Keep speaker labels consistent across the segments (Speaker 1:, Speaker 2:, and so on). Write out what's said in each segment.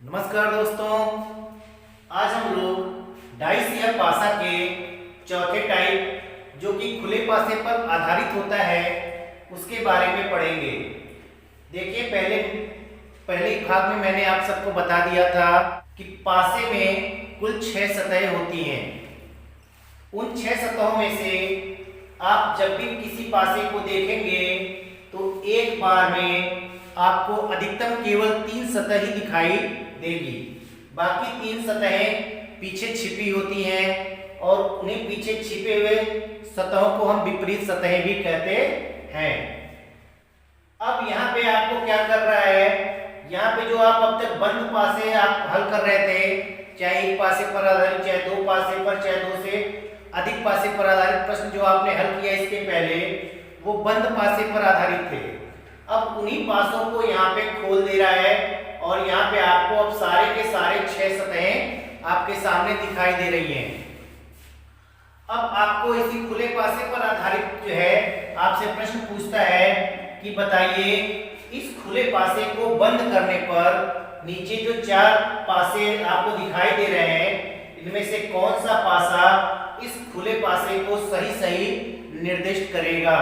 Speaker 1: नमस्कार दोस्तों, आज हम लोग डाइस या पासा के चौथे टाइप जो कि खुले पासे पर आधारित होता है उसके बारे में पढ़ेंगे। देखिए, पहले भाग में मैंने आप सबको बता दिया था कि पासे में कुल 6 सतहें होती हैं। उन 6 सतहों में से आप जब भी किसी पासे को देखेंगे तो एक बार में आपको अधिकतम केवल 3 सतह ही दिखाई देगी। बाकी 3 सतहें पीछे छिपी होती हैं और उन्हीं पीछे छिपे हुए सतहों को हम विपरीत सतहें भी कहते हैं। अब यहाँ पे आपको क्या कर रहा है, यहाँ पे जो आप अब तक बंद पासे आप हल कर रहे थे, चाहे एक पासे पर आधारित, चाहे दो पासे पर, चाहे दो से अधिक पासे पर आधारित प्रश्न जो आपने हल किया इसके पहले, वो बंद पासे पर आधारित थे। अब उन्हीं पासों को यहाँ पे खोल दे रहा है और यहाँ पे आपको अब सारे के सारे 6 सतहें आपके सामने दिखाई दे रही हैं। अब आपको इसी खुले पासे पर आधारित जो है आपसे प्रश्न पूछता है कि बताइए, इस खुले पासे को बंद करने पर नीचे जो 4 पासे आपको दिखाई दे रहे हैं, इनमें से कौन सा पासा इस खुले पासे को सही निर्दिष्ट करेगा।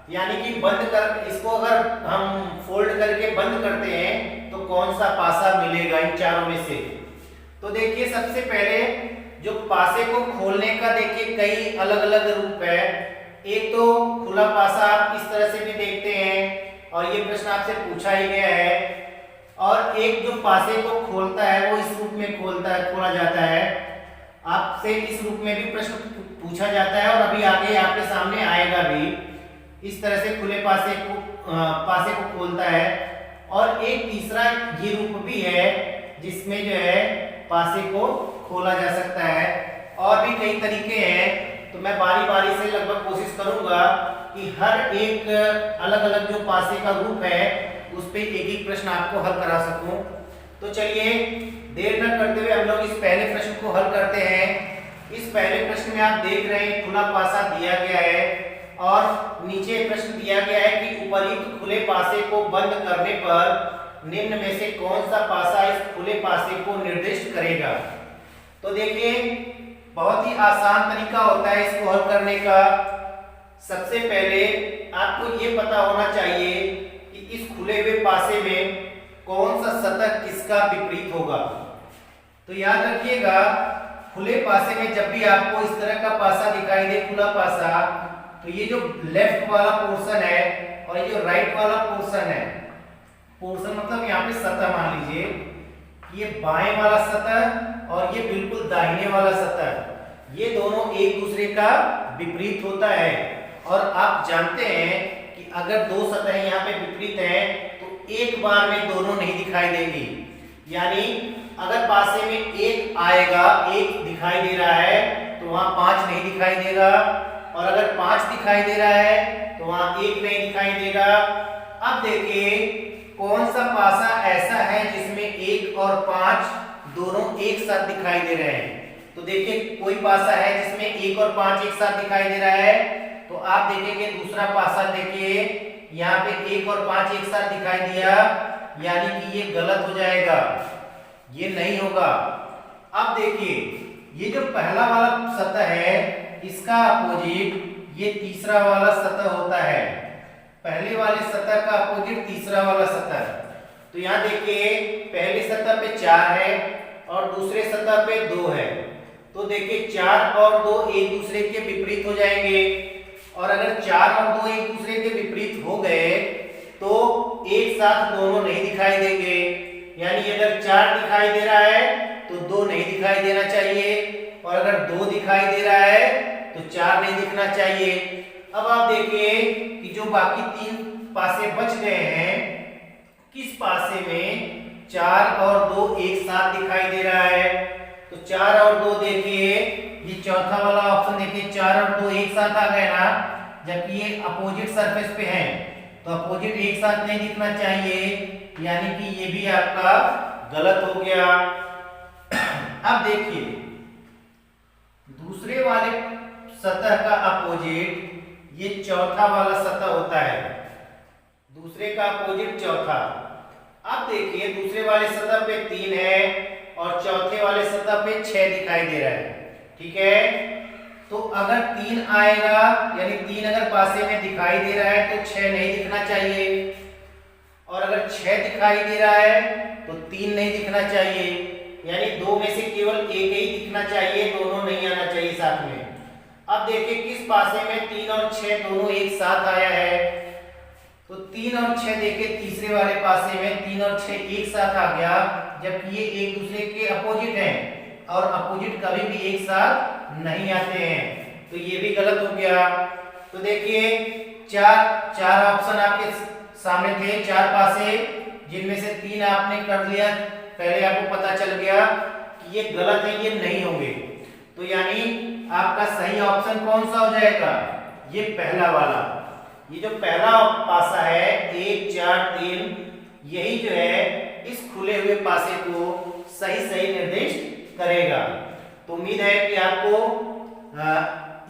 Speaker 1: यानी कि बंद कर, इसको अगर हम फोल्ड करके बंद करते हैं तो कौन सा पासा मिलेगा इन चारों में से। तो देखिए, सबसे पहले जो पासे को खोलने का देखिए कई अलग अलग रूप है। एक तो खुला पासा आप इस तरह से भी देखते हैं और ये प्रश्न आपसे पूछा ही गया है, और एक जो पासे को खोलता है वो इस रूप में खोला जाता है। आपसे इस रूप में भी प्रश्न पूछा जाता है और अभी आगे आपके सामने आएगा भी। इस तरह से खुले पासे को खोलता है। और एक तीसरा ये रूप भी है जिसमें जो है पासे को खोला जा सकता है। और भी कई तरीके हैं, तो मैं बारी बारी से लगभग कोशिश करूंगा कि हर एक अलग अलग जो पासे का रूप है उस पे एक एक प्रश्न आपको हल करा सकूं। तो चलिए, देर न करते हुए हम लोग इस पहले प्रश्न को हल करते हैं। इस पहले प्रश्न में आप देख रहे हैं खुला पासा दिया गया है और नीचे प्रश्न दिया गया है कि उपयुक्त खुले पासे को बंद करने पर निम्न में से कौन सा पासा इस खुले पासे को निर्दिष्ट करेगा। तो देखिए, बहुत ही आसान तरीका होता है इसको हल करने का। सबसे पहले आपको ये पता होना चाहिए कि इस खुले हुए पासे में कौन सा सतह किसका विपरीत होगा। तो याद रखिएगा, खुले पासे में जब भी आपको इस तरह का पासा दिखाई दे, खुला पासा, तो ये जो लेफ्ट वाला पोर्शन है और ये जो राइट वाला पोर्शन है, पोर्शन मतलब यहाँ पे सतह मान लीजिए, ये बाएं वाला सतह और ये बिल्कुल दाहिने वाला सतह, ये दोनों एक दूसरे का विपरीत होता है। और आप जानते हैं कि अगर दो सतहें यहाँ पे विपरीत हैं तो एक बार में दोनों नहीं दिखाई देंगी। यानी अगर पासे में एक आएगा, एक दिखाई दे रहा है तो वहां 5 नहीं दिखाई देगा, और अगर 5 दिखाई दे रहा है तो वहां 1 नहीं दिखाई देगा। अब देखिए, कौन सा पासा ऐसा है जिसमें 1 और 5 दोनों एक साथ दिखाई दे रहे हैं। तो देखिए, कोई पासा है जिसमें 1 और 5 एक साथ दिखाई दे रहा है, तो आप देखेंगे दूसरा पासा, देखिए यहाँ पे 1 और 5 एक साथ दिखाई दिया, यानी कि ये गलत हो जाएगा, ये नहीं होगा। अब देखिए, ये जो पहला वाला सतह है इसका अपोजिट ये तीसरा वाला सतह होता है। पहले वाले सतह का अपोजिट तीसरा वाला सतह। तो यहाँ देखिए, पहले सतह पे 4 है और दूसरे सतह पे 2 है। तो देखिए, 4 और 2 एक दूसरे के विपरीत हो जाएंगे, और अगर 4 और 2 एक दूसरे के विपरीत हो गए तो एक साथ दोनों नहीं दिखाई देंगे। यानी अगर 4 दिखाई दे रहा है तो 2 नहीं दिखाई देना चाहिए, और अगर 2 दिखाई दे रहा है तो 4 नहीं दिखना चाहिए। अब आप देखिए कि जो बाकी 3 पासे बच गए हैं, किस पासे में 4 और 2 एक साथ दिखाई दे रहा है। तो 4 और 2 देखिए, ये चौथा वाला ऑप्शन देखिए, 4 और 2 एक साथ आ गए ना, जबकि ये अपोजिट सरफेस पे हैं तो अपोजिट एक साथ नहीं दिखना चाहिए, यानी कि ये भी आपका गलत हो गया। अब देखिए, दूसरे वाले सतह का अपोजिट ये चौथा वाला सतह होता है, दूसरे का अपोजिट चौथा। अब देखिए दूसरे वाले सतह पे 3 है और चौथे वाले सतह पे 6 दिखाई दे रहा है। ठीक है, तो अगर 3 आएगा यानी 3 अगर पासे में दिखाई दे रहा है तो 6 नहीं दिखना चाहिए, और अगर 6 दिखाई दे रहा है तो 3 नहीं दिखना चाहिए, यानी 2 में से केवल एक ही दिखना चाहिए, दोनों नहीं आना चाहिए साथ में। अब देखिए किस पासे में 3 और 6 दोनों एक साथ आया है, तो 3 और 6 देखिए तीसरे वाले पासे में 3 और 6 एक साथ आ गया, जबकि ये एक दूसरे के अपोजिट हैं और अपोजिट कभी भी एक साथ नहीं आते हैं, तो ये भी गलत हो गया। तो देखिए चार ऑप्शन आपके सामने थे, 4 पासे, जिनमें से 3 आपने कर लिया, पहले आपको पता चल गया कि ये गलत है, ये नहीं होंगे। तो यानी आपका सही ऑप्शन कौन सा हो जाएगा, ये पहला वाला। ये जो पहला पासा है 1 4 3, यही जो है इस खुले हुए पासे को सही निर्दिष्ट करेगा। तो उम्मीद है कि आपको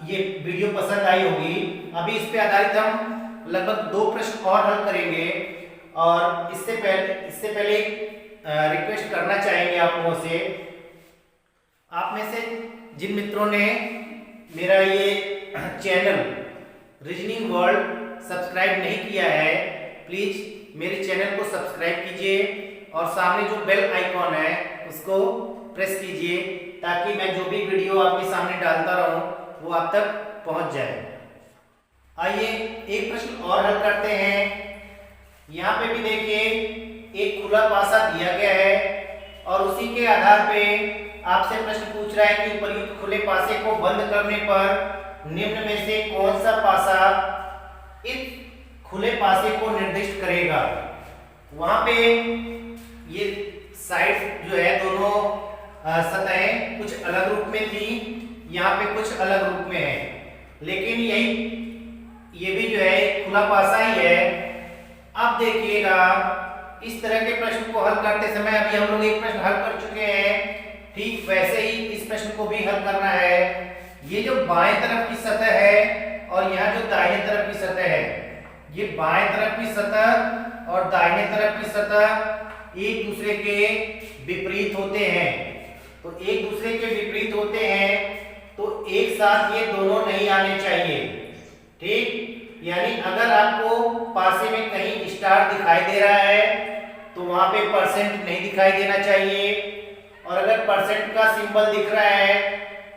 Speaker 1: ये वीडियो पसंद आई होगी। अभी इस पे आधारित हम लगभग 2 प्रश्न और हल करेंगे, और इससे पहले रिक्वेस्ट करना चाहेंगे आप लोगों से, आप में से जिन मित्रों ने मेरा ये चैनल रीजनिंग वर्ल्ड सब्सक्राइब नहीं किया है, प्लीज मेरे चैनल को सब्सक्राइब कीजिए और सामने जो बेल आइकॉन है उसको प्रेस कीजिए, ताकि मैं जो भी वीडियो आपके सामने डालता रहूं वो आप तक पहुंच जाए। आइए एक प्रश्न और हल करते हैं। यहाँ पे भी देखिए एक खुला पासा दिया गया है और उसी के आधार पे आपसे प्रश्न पूछ रहा है कि उपर्युक्त खुले पासे को बंद करने पर निम्न में से कौन सा पासा इस खुले पासे को निर्दिष्ट करेगा। वहां पे ये साइड जो है दोनों सतहें कुछ अलग रूप में थी, यहाँ पे कुछ अलग रूप में है, लेकिन ये भी जो है खुला पासा ही है। अब देखिएगा इस तरह के प्रश्न को हल करते समय, अभी हम लोग एक प्रश्न हल कर चुके हैं, ठीक वैसे ही इस प्रश्न को भी हल करना है। ये जो बाएं तरफ की सतह है और यहाँ जो दाहिने तरफ की सतह है, ये बाएं तरफ की सतह और दाहिने तरफ की सतह एक दूसरे के विपरीत होते हैं। तो एक दूसरे के विपरीत होते हैं तो एक साथ ये दोनों नहीं आने चाहिए। ठीक, यानी अगर आपको पासे में कहीं स्टार दिखाई दे रहा है तो वहां पे परसेंट नहीं दिखाई देना चाहिए, और अगर परसेंट का सिंबल दिख रहा है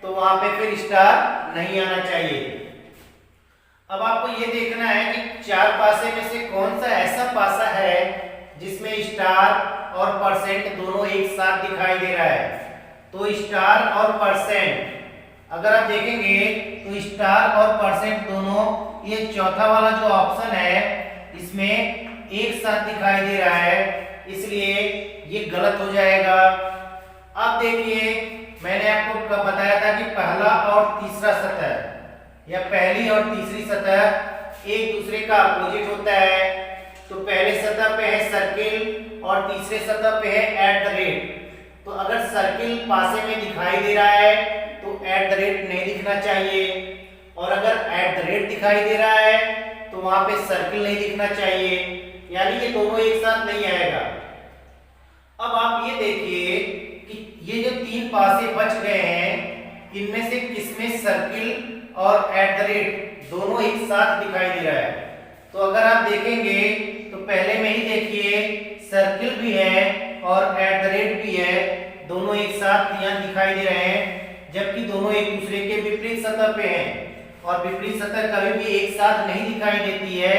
Speaker 1: तो वहां पे फिर स्टार नहीं आना चाहिए। अब आपको ये देखना है कि 4 पासे में से कौन सा ऐसा पासा है जिसमें स्टार और परसेंट दोनों एक साथ दिखाई दे रहा है। तो स्टार और परसेंट अगर आप देखेंगे तो स्टार और परसेंट दोनों, ये चौथा वाला जो ऑप्शन है इसमें एक साथ दिखाई दे रहा है, इसलिए ये गलत हो जाएगा। अब देखिए मैंने आपको बताया था कि पहला और तीसरा सतह या पहली और तीसरी सतह एक दूसरे का अपोजिट होता है। तो पहले सतह पे है सर्किल और तीसरे सतह पे है @ तो अगर सर्किल पासे में दिखाई दे रहा है तो @ नहीं दिखना चाहिए, और अगर @ दिखाई दे रहा है तो वहां पे सर्किल नहीं दिखना चाहिए, यानी ये दोनों एक साथ नहीं आएगा। अब आप ये देखिए कि ये जो 3 पासे बच गए हैं, इनमें से किसमें सर्किल और @ दोनों एक साथ दिखाई दे रहा है। तो अगर आप देखेंगे तो पहले में ही देखिए सर्किल भी है और @ भी है, दोनों एक साथ यहाँ दिखाई दे रहे हैं, जबकि दोनों एक दूसरे के विपरीत सतह पे हैं और विपरीत सतह कभी भी एक साथ नहीं दिखाई देती है।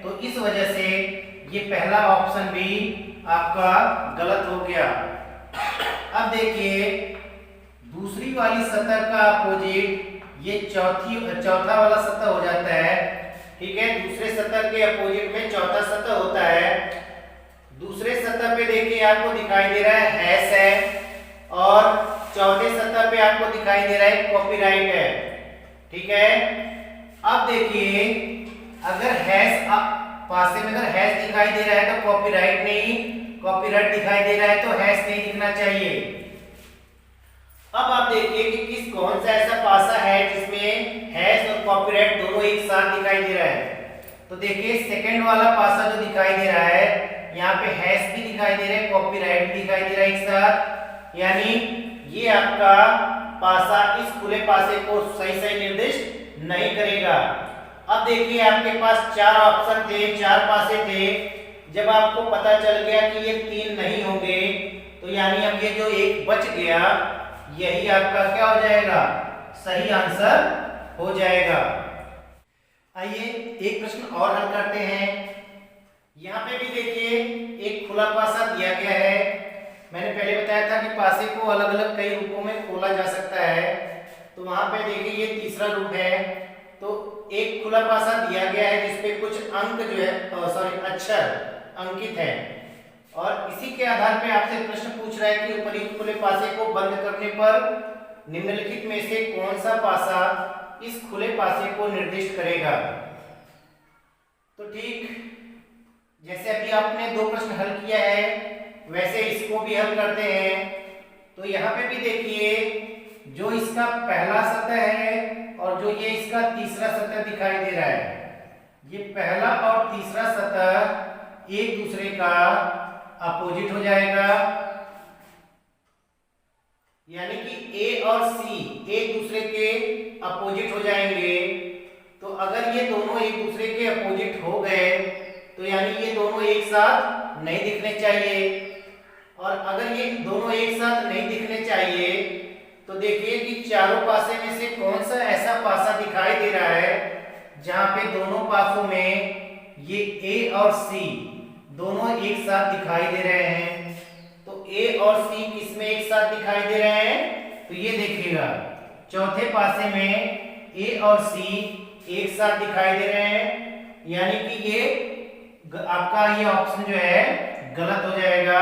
Speaker 1: तो इस वजह से ये पहला ऑप्शन भी आपका गलत हो गया। अब देखिए दूसरी वाली सतह का अपोजिट ये चौथा वाला सतह हो जाता है। ठीक है, दूसरे सतह के अपोजिट में चौथा सतह होता है। दूसरे सतह पे देखिए आपको दिखाई दे रहा है हैश है, और चौथे सतह पे आपको दिखाई दे रहा है कॉपीराइट है। ठीक है, अब देखिए अगर हैश पासे में अगर हैश दिखाई दे रहा है तो कॉपीराइट नहीं, कॉपीराइट दिखाई दे रहा है तो हैश नहीं दिखना चाहिए। अब आप देखिए कि कौन सा ऐसा पासा है जिसमें हैश और कॉपीराइट दोनों एक साथ दिखाई दे रहा है। तो देखिए सेकंड वाला पासा जो दिखाई दे रहा है, यहाँ पे हैश भी दिखाई दे रहा है, कॉपीराइट भी दिखाई दे रहा है एक साथ, यानी ये आपका पासा इस खुले पासे को सही सही निर्दिष्ट नहीं करेगा। अब देखिए आपके पास चार ऑप्शन थे, चार पासे थे, जब आपको पता चल गया कि ये तीन नहीं होंगे तो यानी अब ये जो एक बच गया यही आपका क्या हो जाएगा, सही आंसर हो जाएगा। आइए एक प्रश्न और हल करते हैं। यहाँ पे भी देखिए एक खुला पासा दिया गया है। मैंने पहले बताया था कि पासे को अलग अलग कई रूपों में खोला जा सकता है, तो वहां पे देखिए ये तीसरा रूप है। तो एक खुला पासा दिया गया है जिसपे कुछ अंक जो है अक्षर अंकित है, और इसी के आधार पे आपसे प्रश्न पूछ रहा है कि उपयुक्त खुले पासे को बंद करने पर निम्नलिखित में से कौन सा पासा इस खुले पासे को निर्दिष्ट करेगा। तो ठीक जैसे अभी आपने दो प्रश्न हल किया है वैसे इसको भी हल करते हैं। तो यहाँ पे भी देखिए जो इसका पहला सतह है और जो ये इसका तीसरा सतह दिखाई दे रहा है, ये पहला और तीसरा सतह एक दूसरे का अपोजिट हो जाएगा, यानी कि ए और सी एक दूसरे के अपोजिट हो जाएंगे। तो अगर ये दोनों एक दूसरे के अपोजिट हो गए तो यानी ये दोनों एक साथ नहीं दिखने चाहिए, और अगर ये दोनों एक साथ नहीं दिखने चाहिए तो देखिए कि चारों पासे में से कौन सा ऐसा पासा दिखाई दे रहा है जहां पे दोनों पासों में ये ए और सी दोनों एक साथ दिखाई दे रहे हैं। तो ए और सी किसमें एक साथ दिखाई दे रहे हैं, तो ये देखिएगा चौथे पासे में ए और सी एक साथ दिखाई दे रहे हैं, यानी कि ये आपका ये ऑप्शन जो है गलत हो जाएगा,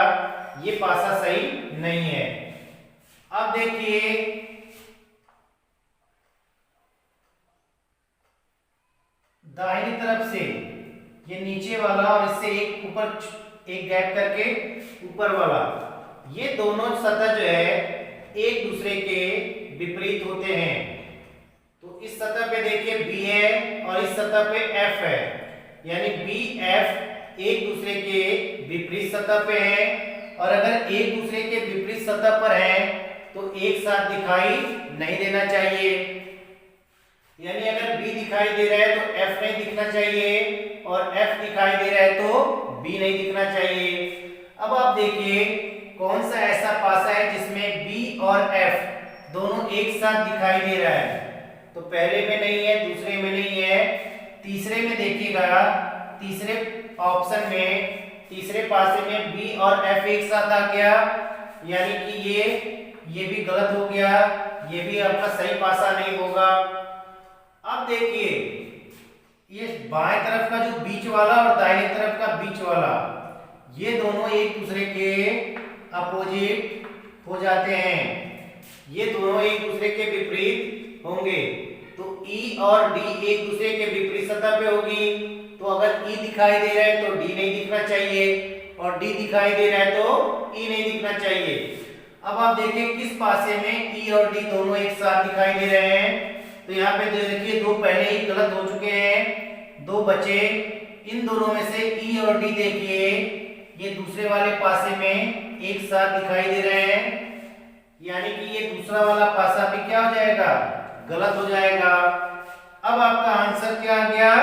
Speaker 1: ये पासा सही नहीं है। अब देखिए दाहिनी तरफ से ये नीचे वाला और इससे एक ऊपर एक गैप करके ऊपर वाला, ये दोनों सतह जो है एक दूसरे के विपरीत होते हैं। तो इस सतह पे देखिए बी है और इस सतह पे एफ है, यानी बी एफ एक दूसरे के विपरीत सतह पे है, और अगर एक दूसरे के विपरीत सतह पर है तो एक साथ दिखाई नहीं देना चाहिए, यानी अगर बी दिखाई दे रहा है तो एफ नहीं दिखना चाहिए, और एफ दिखाई दे रहा है तो बी नहीं दिखना चाहिए। अब आप देखिए कौन सा ऐसा पासा है जिसमें बी और एफ दोनों एक साथ दिखाई दे रहा है। तो पहले में नहीं है, दूसरे में नहीं है, तीसरे में देखिएगा, तीसरे ऑप्शन में तीसरे पासे में बी और एफ एक साथ आ गया, यानी कि ये भी गलत हो गया, ये भी आपका सही पासा नहीं होगा। अब देखिए ये बाएं तरफ का जो बीच वाला और दाहिने तरफ का बीच वाला, ये दोनों एक दूसरे के अपोजिट हो जाते हैं, ये दोनों एक दूसरे के विपरीत होंगे। तो ई और डी एक दूसरे के विपरीत सतह पे होगी, तो अगर ई दिखाई दे रहा है तो डी नहीं दिखना चाहिए, और डी दिखाई दे रहा है तो ई नहीं दिखना चाहिए। अब आप देखिए किस पासे में ई और डी दोनों एक साथ दिखाई दे रहे हैं। तो यहाँ पे देखिए दो पहले ही गलत हो चुके हैं, दो बचे, इन दोनों में से ई और डी देखिए ये दूसरे वाले पासे में एक साथ दिखाई दे रहे हैं, यानी कि ये दूसरा वाला पासा भी क्या हो जाएगा, गलत हो जाएगा। अब आपका आंसर क्या आ गया,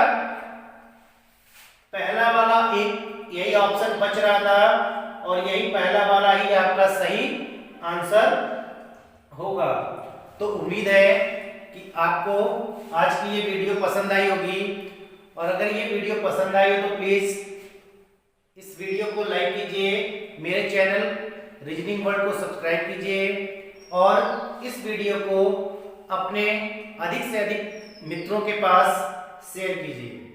Speaker 1: पहला वाला एक यही ऑप्शन बच रहा था और यही पहला वाला ही आपका सही आंसर होगा। तो उम्मीद है कि आपको आज की ये वीडियो पसंद आई होगी, और अगर ये वीडियो पसंद आई हो तो प्लीज इस वीडियो को लाइक कीजिए, मेरे चैनल रीजनिंग वर्ल्ड को सब्सक्राइब कीजिए, और इस वीडियो को अपने अधिक से अधिक मित्रों के पास शेयर कीजिए।